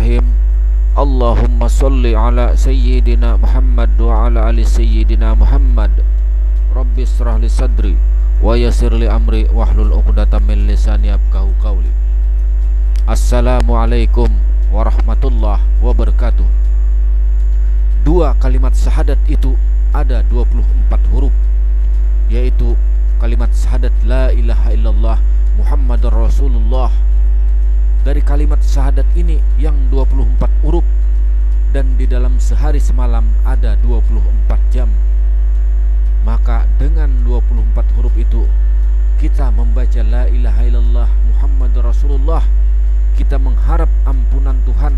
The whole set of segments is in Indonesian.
Bismillahirrahmanirrahim. Allahumma salli ala sayyidina Muhammad wa ala ali sayyidina Muhammad. Rabbi israh li sadri wa yassir li amri wahlul 'uqdatam min lisani yafqahu qawli. Assalamualaikum warahmatullahi wabarakatuh. Dua kalimat syahadat itu ada 24 huruf, yaitu kalimat syahadat la ilaha illallah Muhammadur Rasulullah. Dari kalimat syahadat ini yang 24 huruf, dan di dalam sehari semalam ada 24 jam. Maka dengan 24 huruf itu kita membaca la ilaha illallah Muhammadur Rasulullah, kita mengharap ampunan Tuhan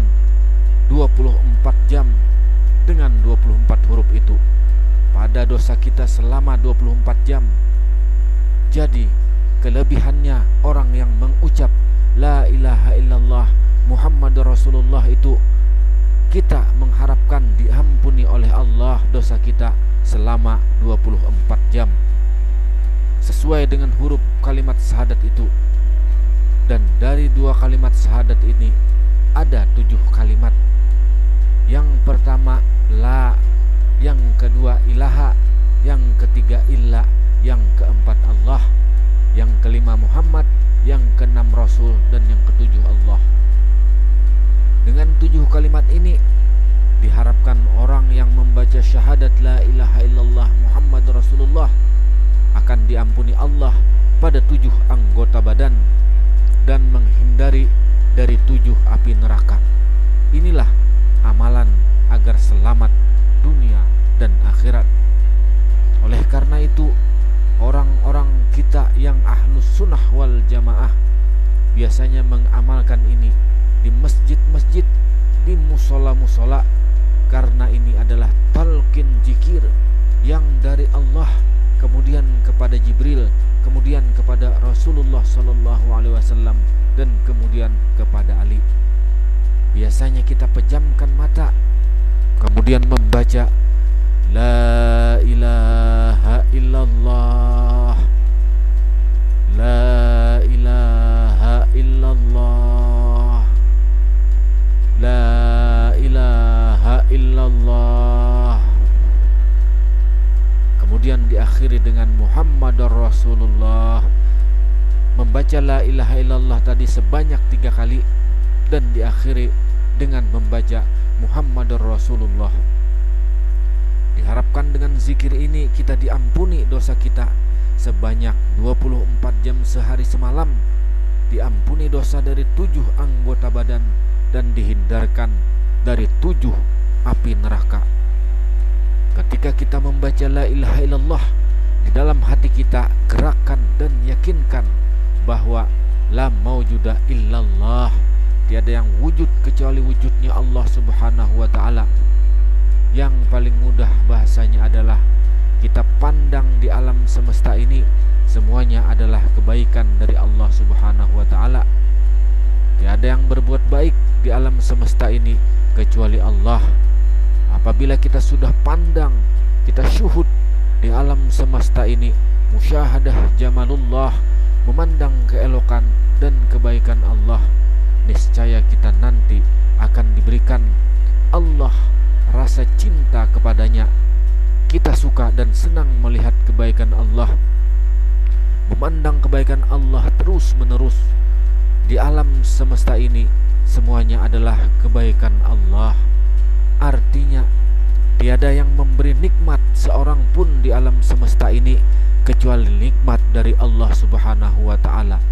24 jam dengan 24 huruf itu pada dosa kita selama 24 jam. Jadi kelebihannya orang yang mengucap la ilaha illallah Muhammadur Rasulullah itu, kita mengharapkan diampuni oleh Allah dosa kita selama 24 jam sesuai dengan huruf kalimat syahadat itu. Dan dari dua kalimat syahadat ini ada 7 kalimat. Yang pertama la, yang kedua ilaha, yang ketiga illa, yang keempat Allah, yang kelima Muhammad, yang keenam Rasul, dan yang ketujuh Allah. Dengan 7 kalimat ini diharapkan orang yang membaca syahadat la ilaha illallah Muhammad Rasulullah akan diampuni Allah pada 7 anggota badan dan menghindari dari 7 api neraka. Inilah amalan agar selamat dunia dan akhirat. Oleh karena itu, orang-orang kita yang ahlus sunnah wal jamaah biasanya mengamalkan ini di masjid-masjid, di musola-musola, karena ini adalah talqin zikir yang dari Allah, kemudian kepada Jibril, kemudian kepada Rasulullah SAW, dan kemudian kepada Ali. Biasanya kita pejamkan mata, kemudian membaca la ilaha illallah, la ilaha illallah, la ilaha illallah. Kemudian diakhiri dengan Muhammadur Rasulullah. Membaca la ilaha illallah tadi sebanyak 3 kali dan diakhiri dengan membaca Muhammadur Rasulullah. Diharapkan dengan zikir ini kita diampuni dosa kita sebanyak 24 jam sehari semalam, diampuni dosa dari 7 anggota badan, dan dihindarkan dari 7 api neraka. Ketika kita membaca la ilaha illallah, di dalam hati kita gerakan dan yakinkan bahwa la maujuda illallah, tiada yang wujud kecuali wujudnya Allah Subhanahu wa ta'ala. Yang paling mudah bahasanya adalah kita pandang di alam semesta ini semuanya adalah kebaikan dari Allah Subhanahu wa ta'ala. Tiada yang berbuat baik di alam semesta ini kecuali Allah. Apabila kita sudah pandang, kita syuhud di alam semesta ini, musyahadah jamalullah, memandang keelokan dan kebaikan Allah, niscaya kita nanti akan diberikan Allah rasa cinta kepadanya. Kita suka dan senang melihat kebaikan Allah, memandang kebaikan Allah terus menerus. Di alam semesta ini semuanya adalah kebaikan Allah. Artinya tiada yang memberi nikmat seorang pun di alam semesta ini kecuali nikmat dari Allah Subhanahu wa ta'ala.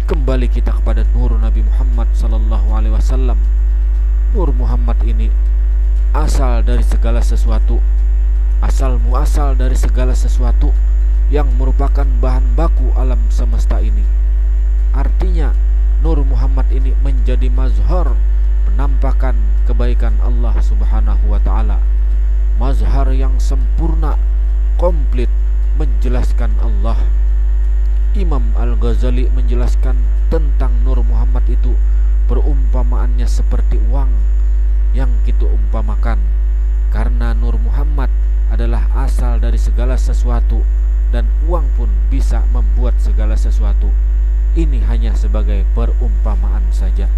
Kembali kita kepada nur Nabi Muhammad sallallahu alaihi wasallam. Nur Muhammad ini asal dari segala sesuatu, asal muasal dari segala sesuatu yang merupakan bahan baku alam semesta ini. Artinya nur Muhammad ini menjadi mazhar, penampakan kebaikan Allah Subhanahu wa ta'ala, mazhar yang sempurna, komplit menjelaskan Allah. Imam Al-Ghazali menjelaskan tentang Nur Muhammad itu, perumpamaannya seperti uang yang kita umpamakan, karena Nur Muhammad adalah asal dari segala sesuatu dan uang pun bisa membuat segala sesuatu. Ini hanya sebagai perumpamaan saja.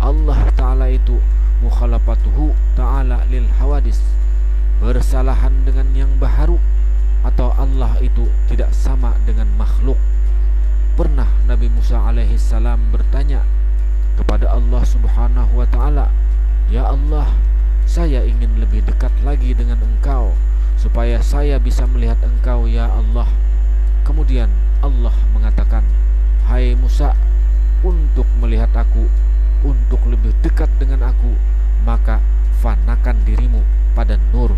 Allah Ta'ala itu mukhalafatuhu ta'ala lil hawadis, bersalahan dengan yang baharu, atau Allah itu tidak sama dengan makhluk. Pernah Nabi Musa alaihi salam bertanya kepada Allah Subhanahu wa ta'ala, "Ya Allah, saya ingin lebih dekat lagi dengan Engkau, supaya saya bisa melihat Engkau ya Allah." Kemudian Allah mengatakan, "Hai Musa, untuk melihat aku, untuk lebih dekat dengan aku, maka fanakan dirimu pada nur